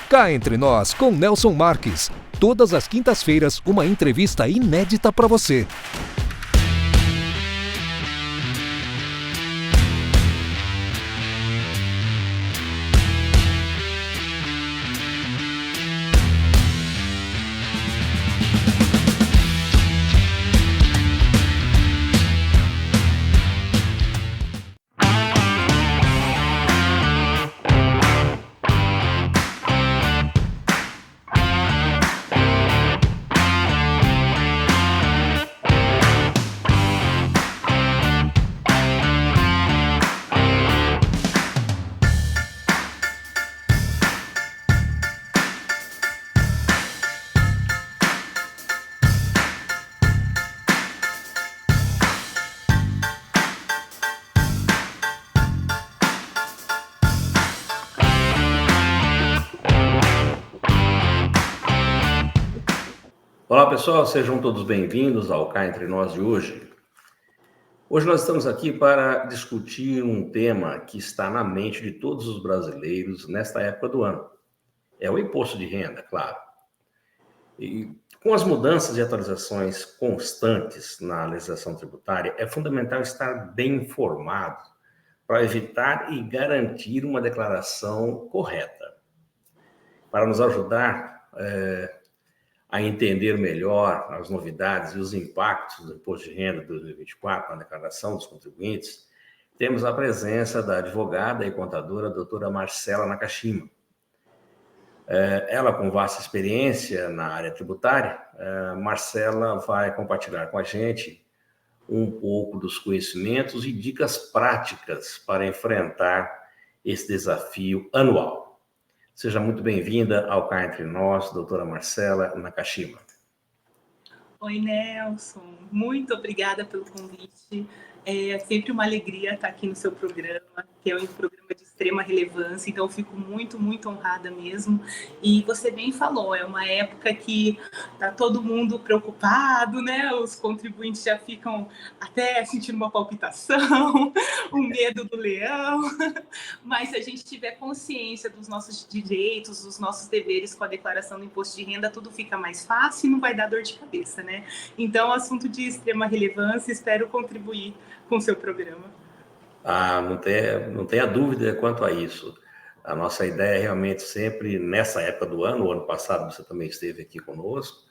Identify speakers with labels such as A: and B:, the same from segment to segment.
A: Cá Entre Nós, com Nelson Marques. Todas as quintas-feiras, uma entrevista inédita para você.
B: Olá pessoal, sejam todos bem-vindos ao Cá Entre Nós de hoje. Hoje nós estamos aqui para discutir um tema que está na mente de todos os brasileiros nesta época do ano. É o imposto de renda, claro. E com as mudanças e atualizações constantes na legislação tributária, é fundamental estar bem informado para evitar e garantir uma declaração correta. Para nos ajudar a entender melhor as novidades e os impactos do Imposto de Renda de 2024 na declaração dos contribuintes, temos a presença da advogada e contadora doutora Marcela Nakashima. Ela, com vasta experiência na área tributária, Marcela vai compartilhar com a gente um pouco dos conhecimentos e dicas práticas para enfrentar esse desafio anual. Seja muito bem-vinda ao Cá Entre Nós, doutora Marcela Nakashima.
C: Oi, Nelson. Muito obrigada pelo convite. É sempre uma alegria estar aqui no seu programa, que é um programa de extrema relevância, então eu fico muito, muito honrada mesmo. E você bem falou, é uma época que está todo mundo preocupado, né? Os contribuintes já ficam até sentindo uma palpitação, o medo do leão. Mas se a gente tiver consciência dos nossos direitos, dos nossos deveres com a declaração do imposto de renda, tudo fica mais fácil e não vai dar dor de cabeça, né? Então, assunto de extrema relevância, espero contribuir com o seu programa.
B: Não tenha dúvida quanto a isso. A nossa ideia é realmente sempre, nessa época do ano, o ano passado você também esteve aqui conosco,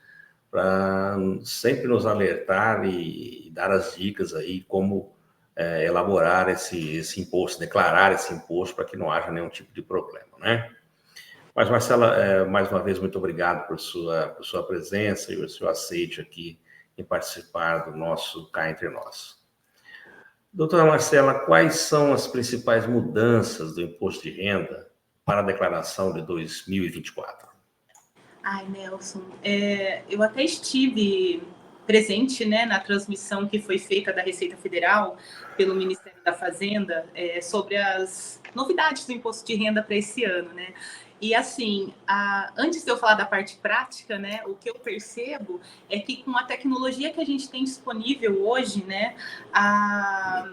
B: para sempre nos alertar e dar as dicas aí como elaborar esse imposto, declarar esse imposto para que não haja nenhum tipo de problema, né? Mas, Marcela, mais uma vez, muito obrigado por sua presença e o seu aceite aqui em participar do nosso Cá Entre Nós. Doutora Marcela, quais são as principais mudanças do imposto de renda para a declaração de 2024?
C: Ai, Nelson, eu até estive presente, né, na transmissão que foi feita da Receita Federal pelo Ministério da Fazenda sobre as novidades do imposto de renda para esse ano, né? E assim, antes de eu falar da parte prática, né, o que eu percebo é que com a tecnologia que a gente tem disponível hoje, né, a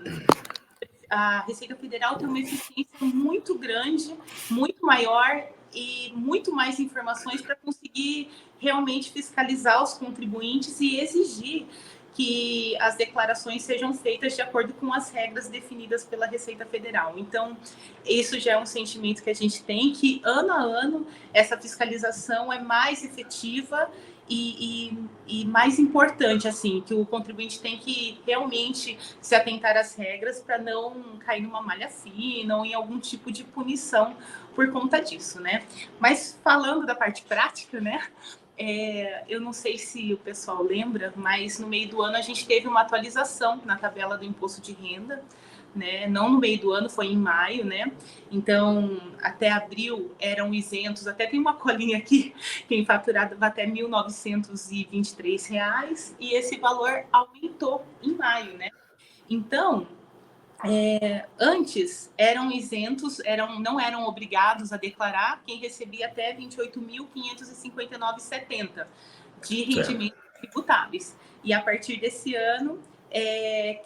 C: Receita Federal tem uma eficiência muito grande, muito maior e muito mais informações para conseguir realmente fiscalizar os contribuintes e exigir que as declarações sejam feitas de acordo com as regras definidas pela Receita Federal. Então, isso já é um sentimento que a gente tem, que ano a ano essa fiscalização é mais efetiva e mais importante, assim, que o contribuinte tem que realmente se atentar às regras para não cair numa malha fina ou em algum tipo de punição por conta disso, né? Mas falando da parte prática, né? Eu não sei se o pessoal lembra, mas no meio do ano a gente teve uma atualização na tabela do imposto de renda, né? Não no meio do ano, foi em maio, né? Então, até abril eram isentos, até tem uma colinha aqui, quem faturava até R$ 1.923, e esse valor aumentou em maio, né? Então, antes eram isentos, não eram obrigados a declarar quem recebia até R$ 28.559,70 de rendimentos tributáveis. E a partir desse ano,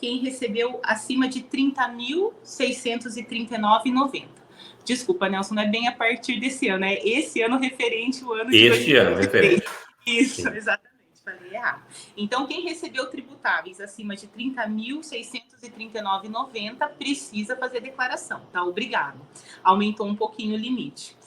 C: quem recebeu acima de R$ 30.639,90. Desculpa, Nelson, não é bem a partir desse ano, é esse ano referente ao ano de
B: Este ano, referente.
C: Isso,
B: Sim.
C: exatamente, falei errado. Então, quem recebeu tributáveis acima de R$ 30.639,90 precisa fazer declaração, tá? Obrigado. Aumentou um pouquinho o limite.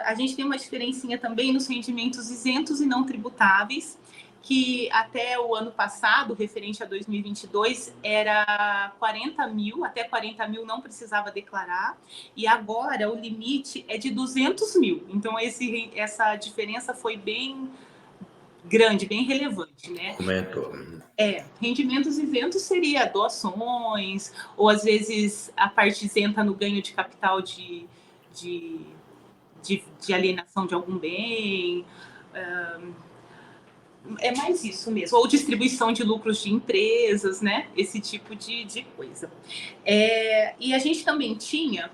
C: A gente tem uma diferencinha também nos rendimentos isentos e não tributáveis, que até o ano passado, referente a 2022, era 40 mil, até 40 mil não precisava declarar, e agora o limite é de 200 mil. Então, essa diferença foi bem grande, bem relevante, né?
B: Comentou.
C: Rendimentos isentos seria doações, ou às vezes a parte isenta no ganho de capital de alienação de algum bem, é mais isso mesmo, ou distribuição de lucros de empresas, né? Esse tipo de coisa. E a gente também tinha,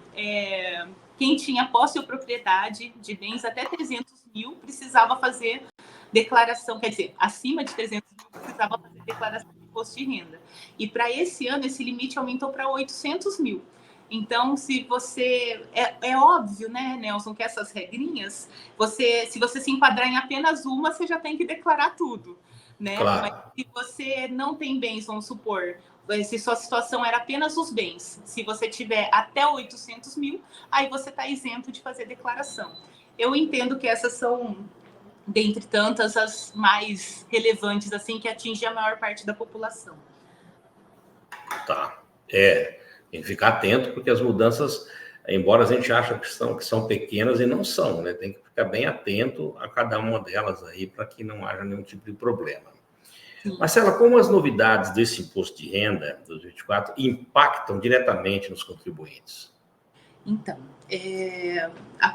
C: quem tinha posse ou propriedade de bens até 300 mil precisava fazer declaração, quer dizer, acima de 300 mil precisava fazer declaração de imposto de renda. E para esse ano, esse limite aumentou para 800 mil. Então, se você... É óbvio, né, Nelson, que essas regrinhas, se você se enquadrar em apenas uma, você já tem que declarar tudo, né?
B: Claro.
C: Mas se você não tem bens, vamos supor, se sua situação era apenas os bens, se você tiver até 800 mil, aí você está isento de fazer declaração. Eu entendo que essas são, dentre tantas, as mais relevantes, assim, que atingem a maior parte da população.
B: Tá. Tem que ficar atento, porque as mudanças, embora a gente ache que são pequenas, e não são, né? Tem que ficar bem atento a cada uma delas aí, para que não haja nenhum tipo de problema. Sim. Marcela, como as novidades desse imposto de renda 2024 impactam diretamente nos contribuintes?
C: Então,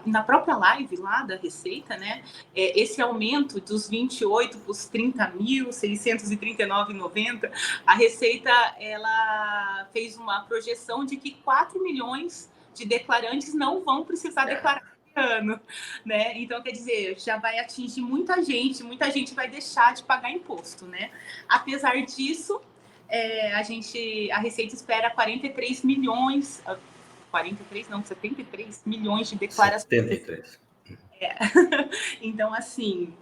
C: na própria live lá da Receita, né, esse aumento dos 28 para os 30.639,90, a Receita ela fez uma projeção de que 4 milhões de declarantes não vão precisar declarar esse ano, né? Então, quer dizer, já vai atingir muita gente vai deixar de pagar imposto, né? Apesar disso, a Receita espera 43 milhões... 73 milhões de declarações.
B: 73.
C: Então, assim,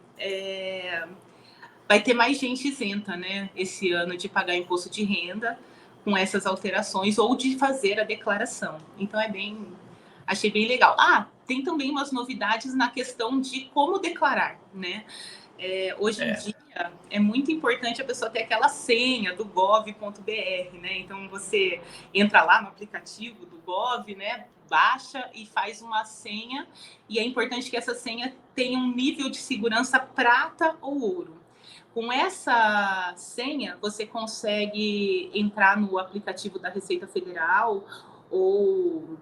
C: vai ter mais gente isenta, né, esse ano de pagar imposto de renda com essas alterações ou de fazer a declaração. Então, achei bem legal. Tem também umas novidades na questão de como declarar, né? Hoje em dia é muito importante a pessoa ter aquela senha do gov.br, né? Então você entra lá no aplicativo do Gov, né? Baixa e faz uma senha, e é importante que essa senha tenha um nível de segurança prata ou ouro. Com essa senha, você consegue entrar no aplicativo da Receita Federal ou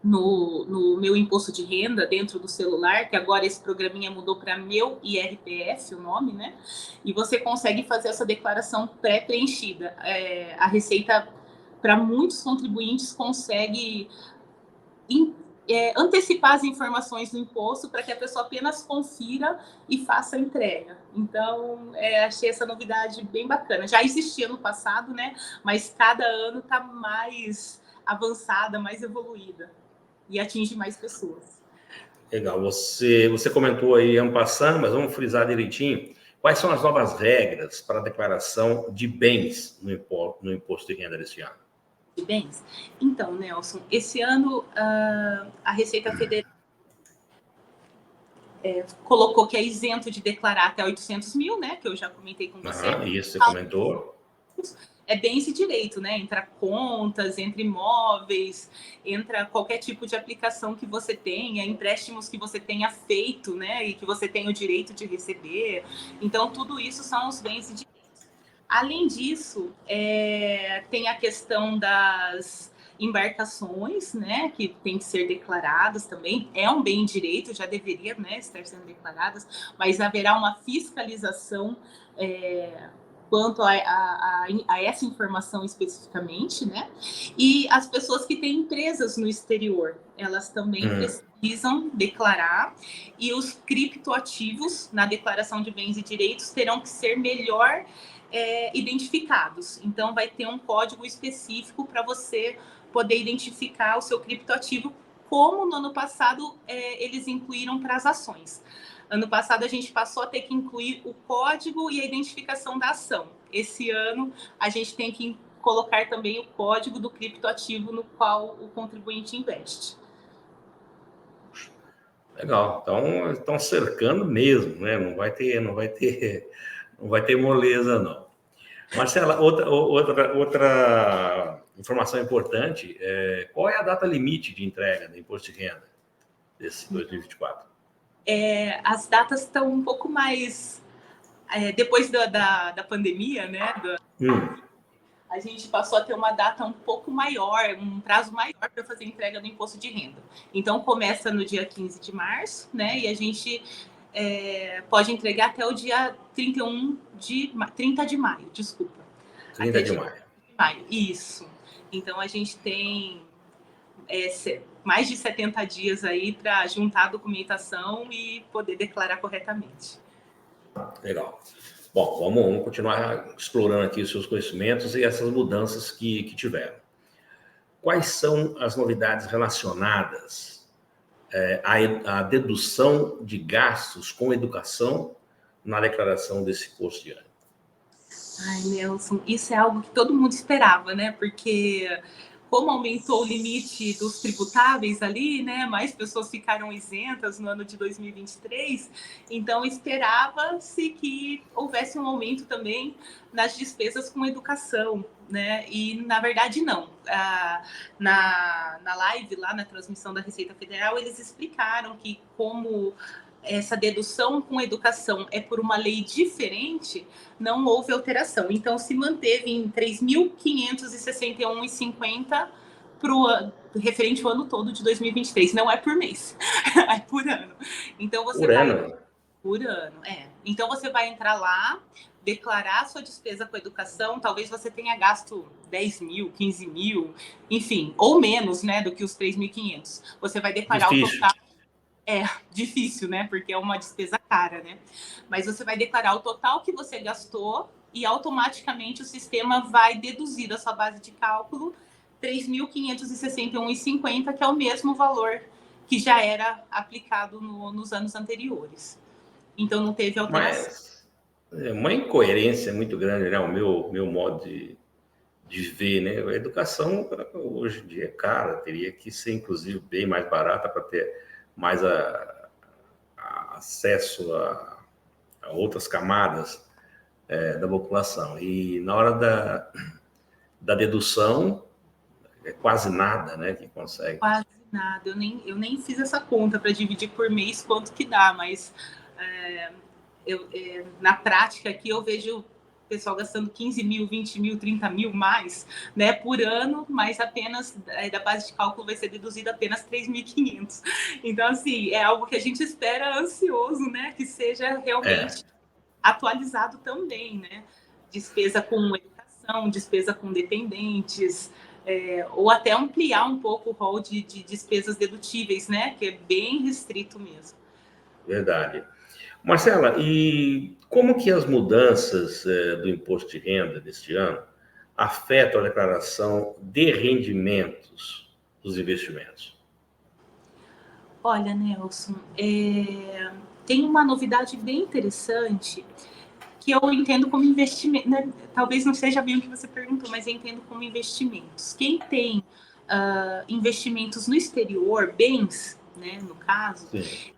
C: no meu imposto de renda dentro do celular, que agora esse programinha mudou para Meu IRPF, o nome, né? E você consegue fazer essa declaração pré-preenchida. A Receita, para muitos contribuintes, consegue antecipar as informações do imposto para que a pessoa apenas confira e faça a entrega. Então, achei essa novidade bem bacana. Já existia no passado, né? Mas cada ano está mais avançada, mais evoluída. E atinge mais pessoas.
B: Legal. Você comentou aí en passant, mas vamos frisar direitinho. Quais são as novas regras para a declaração de bens no imposto de renda desse ano?
C: De bens? Então, Nelson, esse ano a Receita Federal colocou que é isento de declarar até 800 mil, né? Que eu já comentei com você.
B: Isso, você comentou.
C: Bens e direito, né? Entra contas, entra imóveis, entra qualquer tipo de aplicação que você tenha, empréstimos que você tenha feito, né? E que você tenha o direito de receber. Então, tudo isso são os bens e direitos. Além disso, tem a questão das embarcações, né? Que tem que ser declaradas também. É um bem e direito, já deveria, né, estar sendo declaradas, mas haverá uma fiscalização quanto a essa informação especificamente, né? E as pessoas que têm empresas no exterior, elas também precisam declarar, e os criptoativos na declaração de bens e direitos terão que ser melhor identificados. Então, vai ter um código específico para você poder identificar o seu criptoativo como no ano passado eles incluíram para as ações. Ano passado a gente passou a ter que incluir o código e a identificação da ação. Esse ano a gente tem que colocar também o código do criptoativo no qual o contribuinte investe.
B: Legal. Então, estão cercando mesmo, né? Não vai ter moleza, não. Marcela, outra informação importante, qual é a data limite de entrega do imposto de renda desse 2024?
C: As datas estão um pouco mais... depois da pandemia, né? A gente passou a ter uma data um pouco maior, um prazo maior para fazer a entrega do imposto de renda. Então, começa no dia 15 de março, né? E a gente pode entregar até o dia 30 de maio, desculpa.
B: 30 de maio.
C: Isso. Então, a gente tem mais de 70 dias aí para juntar a documentação e poder declarar corretamente.
B: Legal. Bom, vamos continuar explorando aqui os seus conhecimentos e essas mudanças que tiveram. Quais são as novidades relacionadas à dedução de gastos com educação na declaração desse imposto de ano?
C: Ai, Nelson, isso é algo que todo mundo esperava, né? Porque como aumentou o limite dos tributáveis ali, né? Mais pessoas ficaram isentas no ano de 2023, então esperava-se que houvesse um aumento também nas despesas com educação, né? E na verdade não. Na live lá na transmissão da Receita Federal, eles explicaram que como essa dedução com educação é por uma lei diferente, não houve alteração. Então, se manteve em 3.561,50 referente ao ano todo de 2023. Não é por mês, é por ano. Então, você por ano, Então, você vai entrar lá, declarar sua despesa com educação, talvez você tenha gasto 10 mil, 15 mil, enfim, ou menos, né, do que os 3.500. Você vai declarar o total. Difícil, né? Porque é uma despesa cara, né? Mas você vai declarar o total que você gastou e automaticamente o sistema vai deduzir da sua base de cálculo 3.561,50, que é o mesmo valor que já era aplicado nos anos anteriores. Então não teve alteração.
B: Mas é uma incoerência muito grande, né? O meu modo de ver, né? A educação hoje em dia é cara, teria que ser inclusive bem mais barata para ter mais acesso a outras camadas da população. E na hora da dedução, é quase nada, né, que consegue.
C: Quase nada. Eu nem fiz essa conta para dividir por mês quanto que dá, mas na prática aqui eu vejo o pessoal gastando 15 mil, 20 mil, 30 mil mais, né, por ano, mas apenas da base de cálculo vai ser deduzido apenas 3.500. Então, assim, é algo que a gente espera ansioso, né, que seja realmente atualizado também, né, despesa com educação, despesa com dependentes, ou até ampliar um pouco o rol de despesas dedutíveis, né, que é bem restrito mesmo.
B: Verdade. Marcela, e como que as mudanças do imposto de renda deste ano afetam a declaração de rendimentos dos investimentos?
C: Olha, Nelson, tem uma novidade bem interessante que eu entendo como investimento, né? Talvez não seja bem o que você perguntou, mas eu entendo como investimentos. Quem tem investimentos no exterior, bens, né, no caso, sim,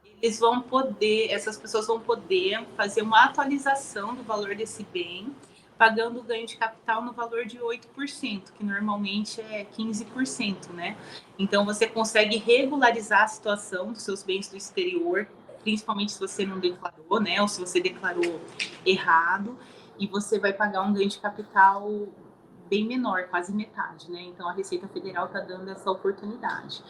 C: essas pessoas vão poder fazer uma atualização do valor desse bem, pagando o ganho de capital no valor de 8%, que normalmente é 15%, né? Então, você consegue regularizar a situação dos seus bens do exterior, principalmente se você não declarou, né? Ou se você declarou errado, e você vai pagar um ganho de capital bem menor, quase metade, né? Então, a Receita Federal está dando essa oportunidade.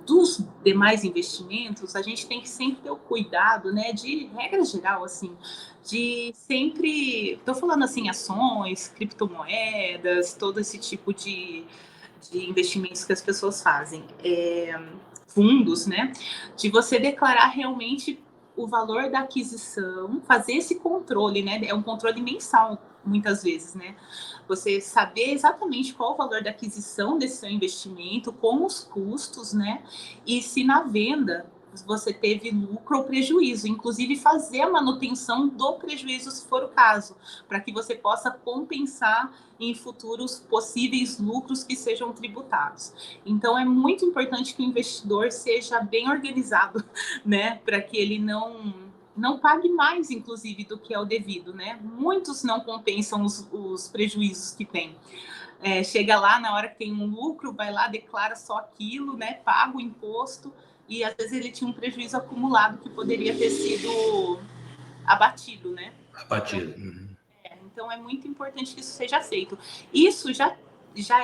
C: Dos demais investimentos, a gente tem que sempre ter o cuidado, né, de regra geral, assim, de sempre, estou falando assim, ações, criptomoedas, todo esse tipo de investimentos que as pessoas fazem, fundos, né, de você declarar realmente o valor da aquisição, fazer esse controle, né, é um controle mensal muitas vezes, né? Você saber exatamente qual o valor da aquisição desse seu investimento, como os custos, né? E se na venda você teve lucro ou prejuízo, inclusive fazer a manutenção do prejuízo, se for o caso, para que você possa compensar em futuros possíveis lucros que sejam tributados. Então, é muito importante que o investidor seja bem organizado, né, para que ele não pague mais, inclusive, do que é o devido, né? Muitos não compensam os prejuízos que tem. Chega lá, na hora que tem um lucro, vai lá, declara só aquilo, né? Paga o imposto, e às vezes ele tinha um prejuízo acumulado que poderia ter sido abatido, né?
B: Abatido.
C: Então é muito importante que isso seja feito. Isso já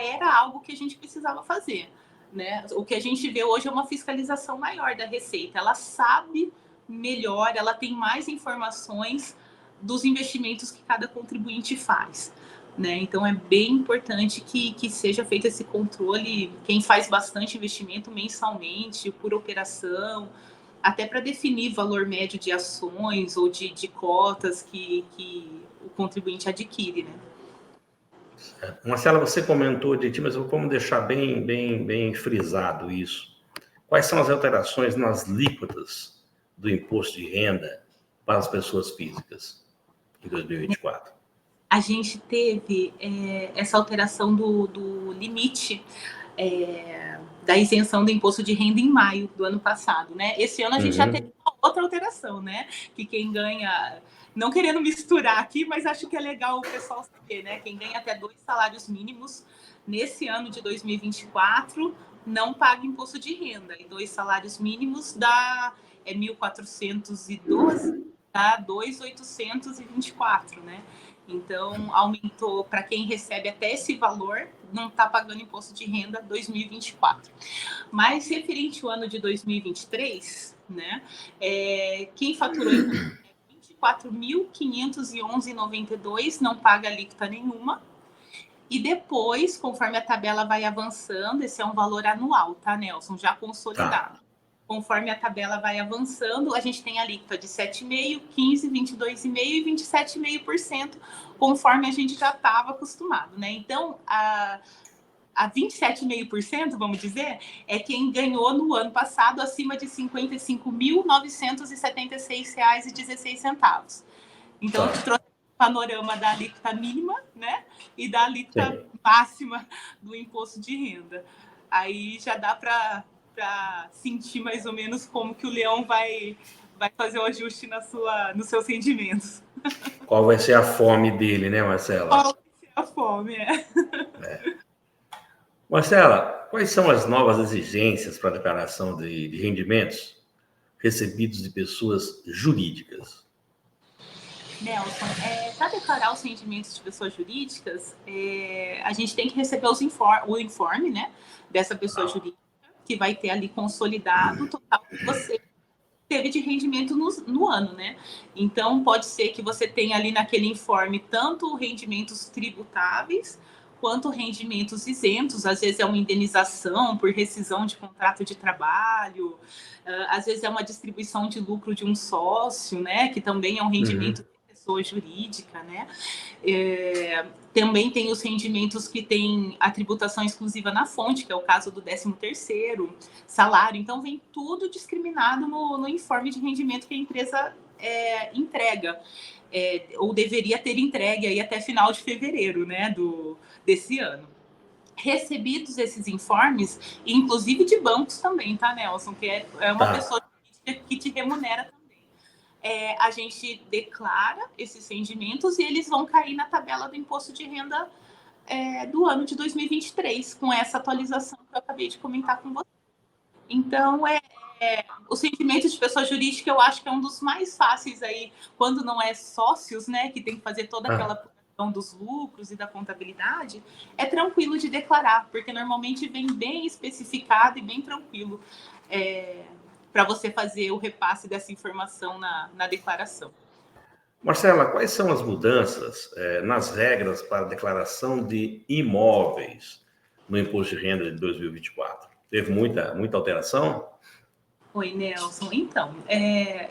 C: era algo que a gente precisava fazer, né? O que a gente vê hoje é uma fiscalização maior da Receita. Ela sabe melhor, ela tem mais informações dos investimentos que cada contribuinte faz, né? Então é bem importante que seja feito esse controle. Quem faz bastante investimento mensalmente, por operação, até para definir valor médio de ações ou de cotas que o contribuinte adquire, né?
B: Marcela, você comentou de ti, mas vamos deixar bem frisado isso. Quais são as alterações nas alíquotas do imposto de renda para as pessoas físicas em 2024?
C: A gente teve essa alteração do limite da isenção do imposto de renda em maio do ano passado, né? Esse ano a gente já teve outra alteração, né? Que quem ganha, não querendo misturar aqui, mas acho que é legal o pessoal saber, né? Quem ganha até 2 salários mínimos nesse ano de 2024 não paga imposto de renda. E 2 salários mínimos dá 1.412, dá 2.824, né? Então, aumentou para quem recebe até esse valor, não está pagando imposto de renda 2024. Mas, referente ao ano de 2023, né, quem faturou 24.511,92 não paga alíquota nenhuma. E depois, conforme a tabela vai avançando, esse é um valor anual, tá, Nelson? Já consolidado. Tá. Conforme a tabela vai avançando, a gente tem a alíquota de 7,5%, 15%, 22,5% e 27,5%, conforme a gente já estava acostumado, né? Então, a 27,5%, vamos dizer, é quem ganhou no ano passado acima de R$ 55.976,16. Então, eu te trouxe o panorama da alíquota mínima, né? E da alíquota máxima do imposto de renda. Aí já dá para sentir mais ou menos como que o leão vai fazer o ajuste nos seus rendimentos.
B: Qual vai ser a fome dele, né, Marcela?
C: Qual vai ser a fome,
B: Marcela, quais são as novas exigências para a declaração de rendimentos recebidos de pessoas jurídicas?
C: Nelson, para declarar os rendimentos de pessoas jurídicas, a gente tem que receber o informe, né, dessa pessoa jurídica, que vai ter ali consolidado o total que você teve de rendimento no ano, né? Então, pode ser que você tenha ali naquele informe tanto rendimentos tributáveis quanto rendimentos isentos. Às vezes é uma indenização por rescisão de contrato de trabalho, às vezes é uma distribuição de lucro de um sócio, né? Que também é um rendimento de pessoa jurídica, né? Também tem os rendimentos que têm a tributação exclusiva na fonte, que é o caso do 13º salário. Então, vem tudo discriminado no informe de rendimento que a empresa entrega, ou deveria ter entregue aí até final de fevereiro, né, desse ano. Recebidos esses informes, inclusive de bancos também, tá, Nelson? Que é uma pessoa que te remunera também. A gente declara esses rendimentos e eles vão cair na tabela do imposto de renda do ano de 2023, com essa atualização que eu acabei de comentar com você. Então, os rendimentos de pessoa jurídica, eu acho que é um dos mais fáceis aí, quando não é sócios, né, que tem que fazer toda aquela apuração dos lucros e da contabilidade, é tranquilo de declarar, porque normalmente vem bem especificado e bem tranquilo para você fazer o repasse dessa informação na declaração.
B: Marcela, quais são as mudanças nas regras para a declaração de imóveis no imposto de renda de 2024? Teve muita alteração?
C: Oi, Nelson. Então,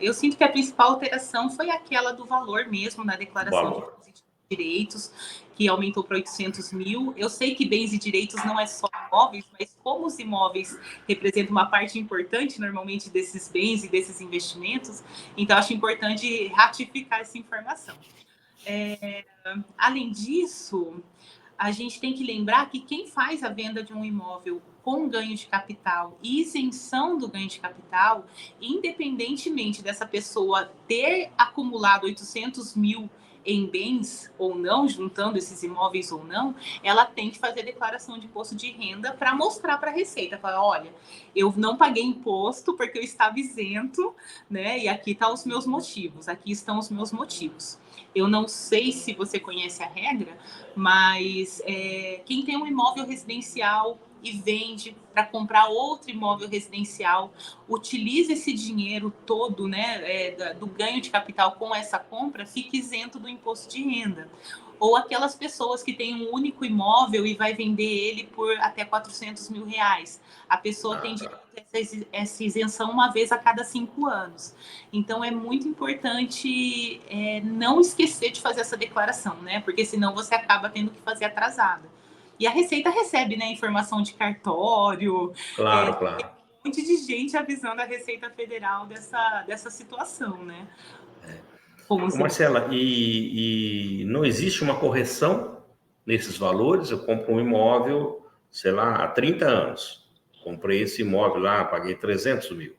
C: eu sinto que a principal alteração foi aquela do valor mesmo na declaração de imposto direitos, que aumentou para 800 mil. Eu sei que bens e direitos não é só imóveis, mas como os imóveis representam uma parte importante, normalmente, desses bens e desses investimentos, então acho importante ratificar essa informação. Além disso, a gente tem que lembrar que quem faz a venda de um imóvel com ganho de capital e isenção do ganho de capital, independentemente dessa pessoa ter acumulado 800 mil em bens ou não, juntando esses imóveis ou não, ela tem que fazer declaração de imposto de renda para mostrar para a Receita, falar, olha, eu não paguei imposto porque eu estava isento, né? E aqui estão os meus motivos, aqui estão os meus motivos. Eu não sei se você conhece a regra, mas quem tem um imóvel residencial e vende para comprar outro imóvel residencial, utiliza esse dinheiro todo, né, do ganho de capital com essa compra, fica isento do imposto de renda. Ou aquelas pessoas que têm um único imóvel e vai vender ele por até 400 mil reais. A pessoa tem direito a essa isenção uma vez a cada 5 anos. Então, é muito importante não esquecer de fazer essa declaração, né? Porque senão você acaba tendo que fazer atrasada. E a Receita recebe, né, informação de cartório.
B: Claro.
C: Tem um monte de gente avisando a Receita Federal dessa situação, né?
B: Ô, Marcela, e não existe uma correção nesses valores? Eu compro um imóvel, sei lá, há 30 anos. Comprei esse imóvel lá, paguei 300 mil.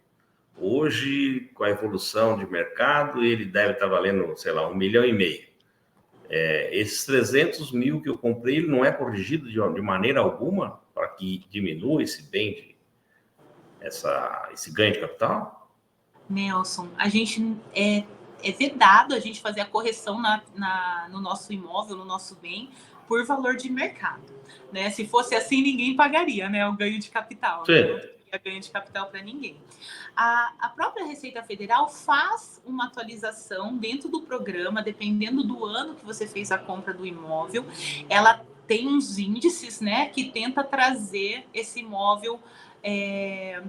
B: Hoje, com a evolução de mercado, ele deve estar valendo, sei lá, 1,5 milhão. Esses 300 mil que eu comprei, ele não é corrigido de maneira alguma para que diminua esse bem, esse ganho de capital?
C: Nelson, a gente é vedado a gente fazer a correção no nosso imóvel, no nosso bem, por valor de mercado, né? Se fosse assim, ninguém pagaria, né, o ganho de capital.
B: Sim.
C: Né? Não teria ganho de capital para ninguém. A própria Receita Federal faz uma atualização dentro do programa, dependendo do ano que você fez a compra do imóvel. Ela tem uns índices, né, que tenta trazer esse imóvel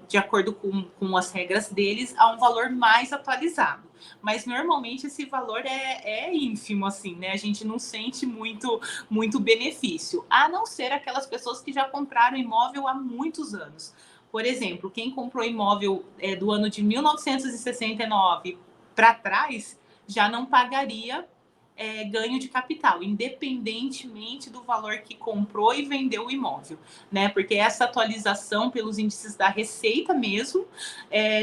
C: de acordo com as regras deles, a um valor mais atualizado. Mas normalmente esse valor é ínfimo, assim, né? A gente não sente muito benefício, a não ser aquelas pessoas que já compraram imóvel há muitos anos. Por exemplo, quem comprou imóvel do ano de 1969 para trás já não pagaria ganho de capital, independentemente do valor que comprou e vendeu o imóvel, né? Porque essa atualização pelos índices da Receita mesmo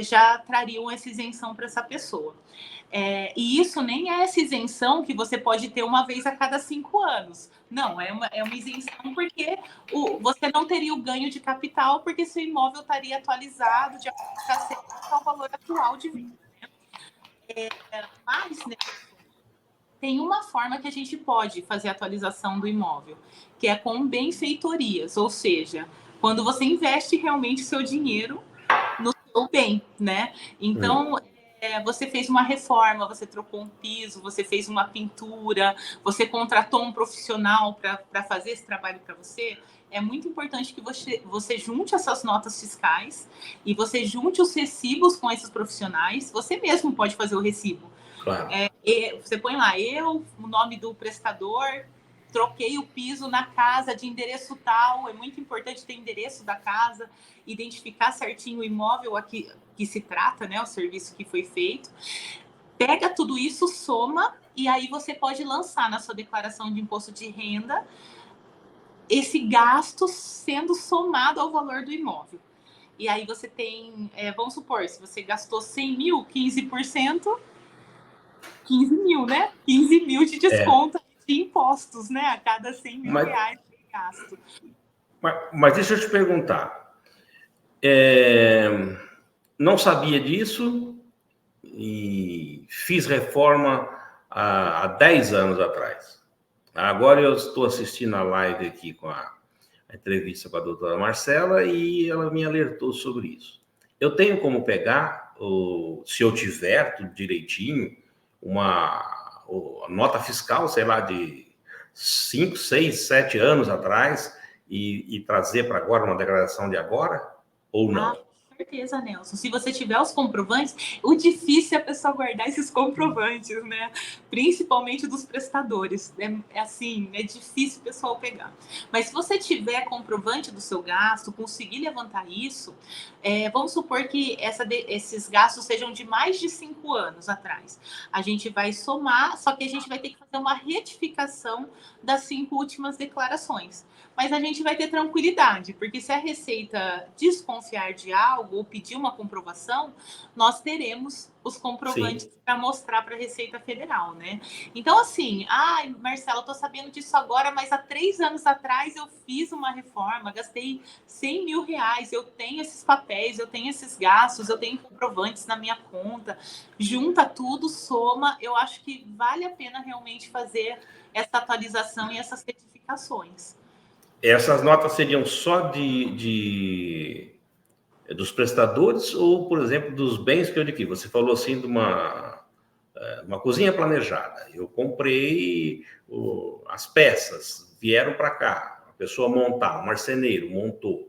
C: já trariam essa isenção para essa pessoa. E isso nem é essa isenção que você pode ter uma vez a cada 5 anos. Não, é uma isenção porque você não teria o ganho de capital porque seu imóvel estaria atualizado de acordo com o valor atual de venda. Mas, né, tem uma forma que a gente pode fazer a atualização do imóvel, que é com benfeitorias, ou seja, quando você investe realmente seu dinheiro no seu bem, né? Então, você fez uma reforma, você trocou um piso, você fez uma pintura, você contratou um profissional para fazer esse trabalho para você. É muito importante que você junte essas notas fiscais e você junte os recibos com esses profissionais. Você mesmo pode fazer o recibo.
B: Claro.
C: Você põe lá, o nome do prestador, troquei o piso na casa de endereço tal. É muito importante ter endereço da casa, identificar certinho o imóvel aqui que se trata, né, o serviço que foi feito. Pega tudo isso, soma, e aí você pode lançar na sua declaração de imposto de renda esse gasto sendo somado ao valor do imóvel. E aí você tem, vamos supor, se você gastou 100 mil, 15%, 15 mil, né? 15 mil de desconto de impostos, né? A cada 100 mil reais de gasto.
B: Mas deixa eu te perguntar. Não sabia disso e fiz reforma há 10 anos atrás. Agora eu estou assistindo a live aqui com a entrevista com a doutora Marcela e ela me alertou sobre isso. Eu tenho como pegar, se eu tiver tudo direitinho, uma nota fiscal, sei lá, de 5, 6, 7 anos atrás e trazer para agora uma declaração de agora ou não?
C: certeza, Nelson. Se você tiver os comprovantes, o difícil é a pessoa guardar esses comprovantes, né? Principalmente dos prestadores. É assim, é difícil o pessoal pegar. Mas se você tiver comprovante do seu gasto, conseguir levantar isso, vamos supor que esses gastos sejam de mais de 5 anos atrás. A gente vai somar, só que a gente vai ter que fazer uma retificação das 5 últimas declarações. Mas a gente vai ter tranquilidade, porque se a Receita desconfiar de algo ou pedir uma comprovação, nós teremos os comprovantes para mostrar para a Receita Federal, né? Então, assim, Marcela, eu tô sabendo disso agora, mas há 3 anos atrás eu fiz uma reforma, gastei 100 mil reais, eu tenho esses papéis, eu tenho esses gastos, eu tenho comprovantes na minha conta, junta tudo, soma, eu acho que vale a pena realmente fazer essa atualização e essas certificações.
B: Essas notas seriam só dos prestadores ou, por exemplo, dos bens que eu adquiri? Você falou assim de uma cozinha planejada. Eu comprei as peças, vieram para cá, a pessoa montar, um marceneiro montou.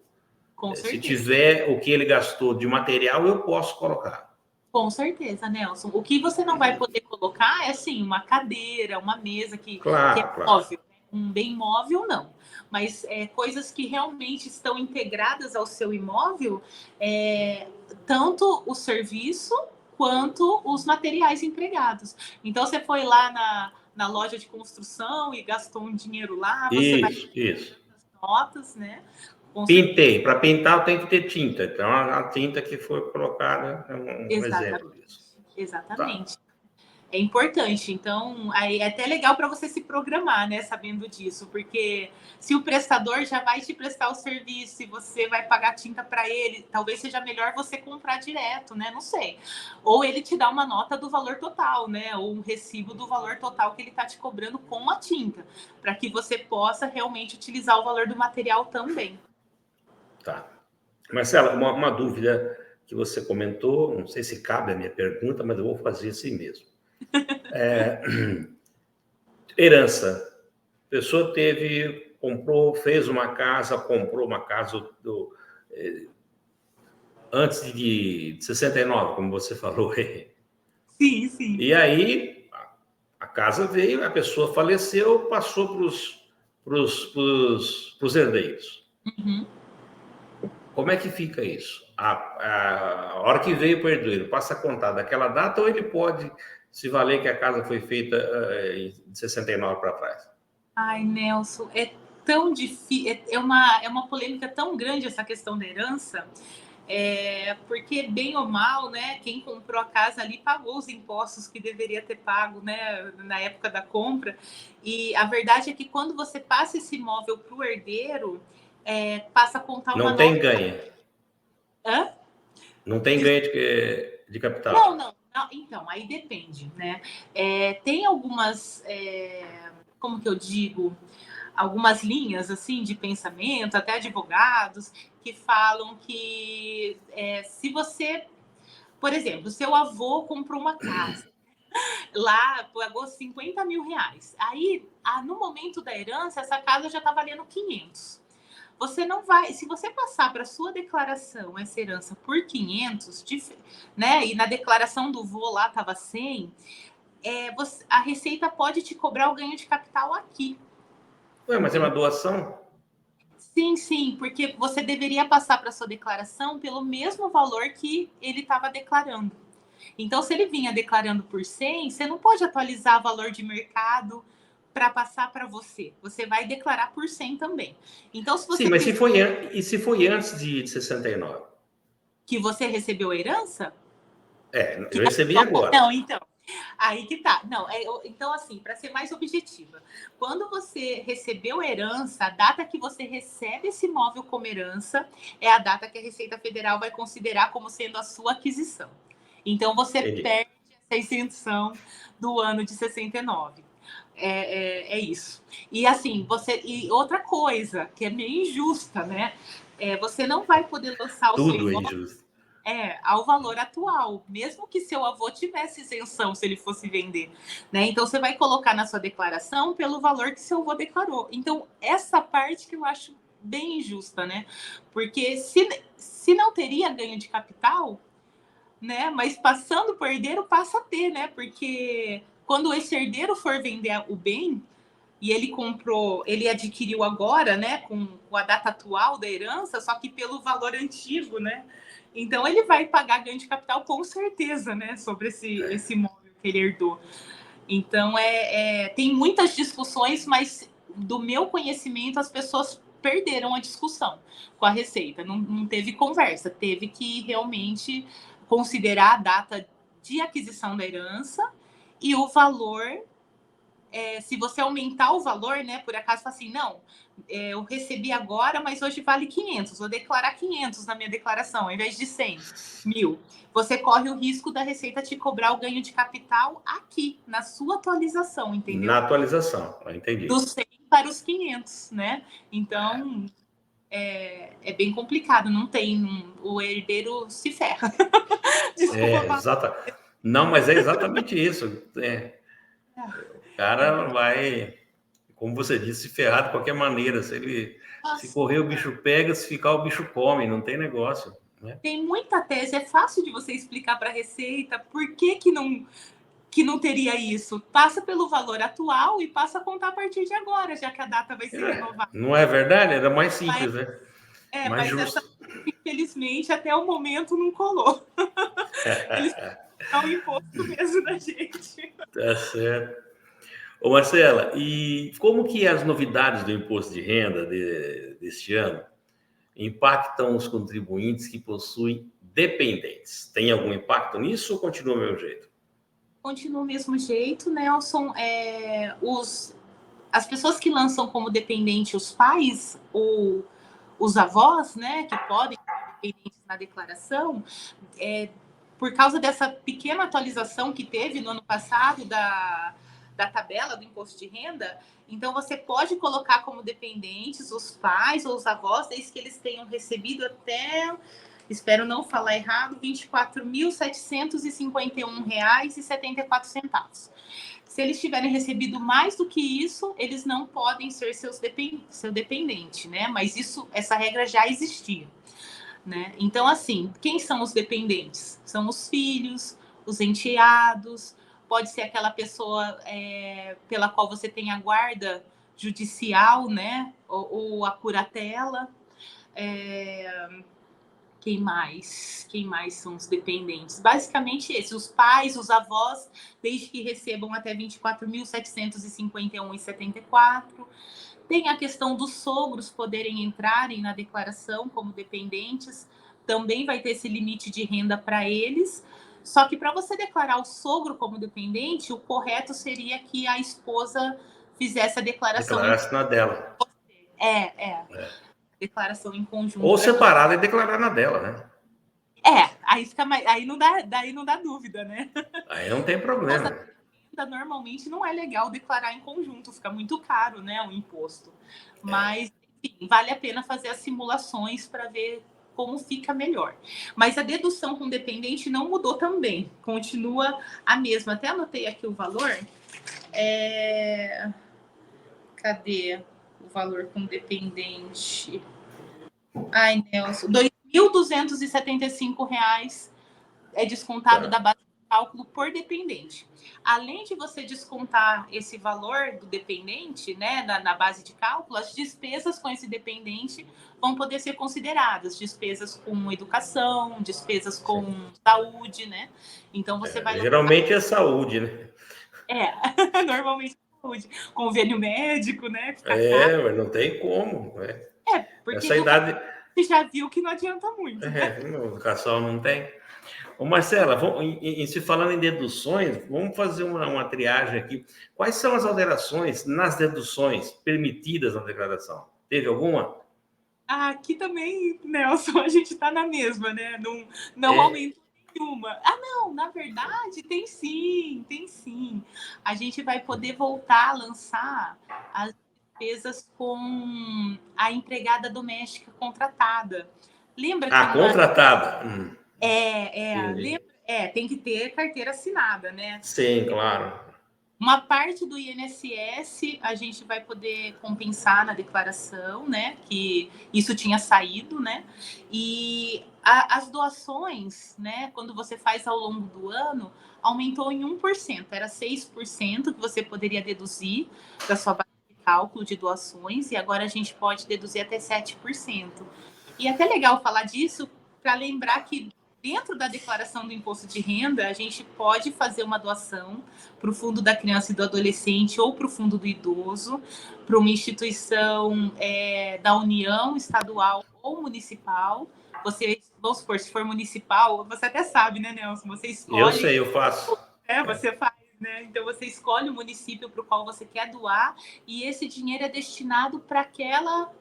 C: Com certeza.
B: Se tiver o que ele gastou de material, eu posso colocar.
C: Com certeza, Nelson. O que você não vai poder colocar é, assim, uma cadeira, uma mesa que é móvel. Um bem móvel, não. Mas coisas que realmente estão integradas ao seu imóvel, tanto o serviço quanto os materiais empregados. Então, você foi lá na loja de construção e gastou um dinheiro lá, você vai
B: Isso.
C: as notas, né?
B: Pintei. Para pintar, eu tenho que ter tinta. Então, a tinta que foi colocada é um exemplo disso.
C: Exatamente. Tá. É importante. Então, é até legal para você se programar, né? Sabendo disso. Porque se o prestador já vai te prestar o serviço e você vai pagar tinta para ele, talvez seja melhor você comprar direto, né? Não sei. Ou ele te dá uma nota do valor total, né? Ou um recibo do valor total que ele está te cobrando com a tinta. Para que você possa realmente utilizar o valor do material também.
B: Tá. Marcela, uma dúvida que você comentou, não sei se cabe a minha pergunta, mas eu vou fazer assim mesmo. Herança. A pessoa fez uma casa, comprou uma casa antes de 69, como você falou.
C: Sim.
B: E aí, a casa veio, a pessoa faleceu, passou para os herdeiros.
C: Uhum.
B: Como é que fica isso? A hora que veio para o herdeiro, passa a contar daquela data ou ele pode se valer que a casa foi feita de 69 para trás?
C: Ai, Nelson, é tão difícil, é uma polêmica tão grande essa questão da herança, porque bem ou mal, né, quem comprou a casa ali pagou os impostos que deveria ter pago, né, na época da compra, e a verdade é que quando você passa esse imóvel para o herdeiro, passa a contar uma
B: nota... Não tem ganho.
C: Hã?
B: Não tem ganho de capital.
C: Não. Então, aí depende, né? Tem algumas, como que eu digo, algumas linhas assim de pensamento, até advogados, que falam que se você, por exemplo, seu avô comprou uma casa, lá pagou 50 mil reais, aí no momento da herança, essa casa já está valendo 500. Você não vai, se você passar para sua declaração essa herança por 500, né? E na declaração do vô lá estava 100, a Receita pode te cobrar o ganho de capital aqui.
B: Ué, mas é uma doação?
C: Sim, porque você deveria passar para sua declaração pelo mesmo valor que ele estava declarando. Então, se ele vinha declarando por 100, você não pode atualizar o valor de mercado para passar para você. Você vai declarar por 100 também. Então, se você
B: sim, mas se foi antes de 69?
C: Que você recebeu a herança?
B: Eu recebi agora.
C: Não, então. Aí que tá. Não, então, assim, para ser mais objetiva, quando você recebeu a herança, a data que você recebe esse imóvel como herança é a data que a Receita Federal vai considerar como sendo a sua aquisição. Então, você perde essa isenção do ano de 69. É isso. E assim, e outra coisa que é meio injusta, né? Você não vai poder lançar o seu imóvel.
B: Tudo é injusto.
C: Ao valor atual, mesmo que seu avô tivesse isenção se ele fosse vender, né? Então você vai colocar na sua declaração pelo valor que seu avô declarou. Então essa parte que eu acho bem injusta, né? Porque se não teria ganho de capital, né? Mas passando por herdeiro, passa a ter, né? Porque quando esse herdeiro for vender o bem e ele comprou, ele adquiriu agora, né? Com a data atual da herança, só que pelo valor antigo, né? Então ele vai pagar ganho de capital com certeza, né? Sobre esse imóvel que ele herdou. Então tem muitas discussões, mas do meu conhecimento as pessoas perderam a discussão com a Receita. Não teve conversa, teve que realmente considerar a data de aquisição da herança e o valor. Se você aumentar o valor, né, por acaso, fala assim, não, eu recebi agora, mas hoje vale 500, vou declarar 500 na minha declaração, ao invés de 100 mil. Você corre o risco da Receita te cobrar o ganho de capital aqui, na sua atualização, entendeu?
B: Na atualização, entendi.
C: Do 100 para os 500, né? Então, é bem complicado, não tem, o herdeiro se ferra. Desculpa.
B: Exata. Não, mas é exatamente isso. O cara vai, como você disse, se ferrar de qualquer maneira. Se correr, o bicho pega, se ficar, o bicho come, não tem negócio. Né?
C: Tem muita tese, é fácil de você explicar para a Receita por que não teria isso. Passa pelo valor atual e passa a contar a partir de agora, já que a data vai ser renovada.
B: Não é verdade? Era mais simples, né?
C: Mais justo. Infelizmente, até o momento não colou. Eles dão o imposto mesmo da gente.
B: Tá certo. Ô Marcela, e como que as novidades do imposto de renda deste ano impactam os contribuintes que possuem dependentes? Tem algum impacto nisso ou continua do mesmo jeito?
C: Continua do mesmo jeito, Nelson. As pessoas que lançam como dependente os pais ou os avós, né, que podem ser dependentes na declaração, por causa dessa pequena atualização que teve no ano passado da tabela do imposto de renda, então você pode colocar como dependentes os pais ou os avós, desde que eles tenham recebido até, espero não falar errado, R$ 24.751,74. Se eles tiverem recebido mais do que isso, eles não podem ser seu dependente, né? Mas essa regra já existia, né? Então, assim, quem são os dependentes? São os filhos, os enteados, pode ser aquela pessoa pela qual você tem a guarda judicial, né? Ou a curatela. Quem mais são os dependentes? Basicamente esses, os pais, os avós, desde que recebam até R$ 24.751,74. Tem a questão dos sogros poderem entrarem na declaração como dependentes, também vai ter esse limite de renda para eles. Só que para você declarar o sogro como dependente, o correto seria que a esposa fizesse a declaração.
B: Declarasse na dela.
C: Declaração em conjunto.
B: Ou separada e declarar na dela, né?
C: Aí fica mais, daí não dá dúvida, né?
B: Aí não tem problema.
C: Normalmente não é legal declarar em conjunto, fica muito caro, né, o imposto. Mas, enfim, vale a pena fazer as simulações para ver como fica melhor. Mas a dedução com dependente não mudou também, continua a mesma. Até anotei aqui o valor. Cadê o valor com dependente? Ai, Nelson, R$ 2.275 é descontado da base de cálculo por dependente. Além de você descontar esse valor do dependente, né, na base de cálculo, as despesas com esse dependente vão poder ser consideradas, despesas com educação, despesas com saúde, né? Então você vai...
B: Geralmente é saúde, né?
C: Normalmente é saúde. Convênio médico, né?
B: Mas não tem como, né?
C: Porque
B: essa idade...
C: você já viu que não adianta muito.
B: Educação não tem. Ô Marcela, se falando em deduções, vamos fazer uma triagem aqui. Quais são as alterações nas deduções permitidas na declaração? Teve alguma?
C: Aqui também, Nelson, a gente está na mesma, né? Não aumentou nenhuma. Não, na verdade, tem sim. A gente vai poder voltar a lançar as despesas com a empregada doméstica contratada. Lembra que...
B: contratada.
C: Lembra? Tem que ter carteira assinada, né?
B: Sim, claro.
C: Uma parte do INSS a gente vai poder compensar na declaração, né? Que isso tinha saído, né? E as doações, né? Quando você faz ao longo do ano, aumentou em 1%. Era 6% que você poderia deduzir da sua base de cálculo de doações, e agora a gente pode deduzir até 7%. E é até legal falar disso para lembrar que dentro da declaração do imposto de renda, a gente pode fazer uma doação para o Fundo da Criança e do Adolescente ou para o Fundo do Idoso, para uma instituição da União estadual ou municipal. Você, vamos supor, se for municipal, você até sabe, né, Nelson? Você escolhe.
B: Eu sei, eu faço.
C: Você faz, né? Então você escolhe o município para o qual você quer doar e esse dinheiro é destinado para aquela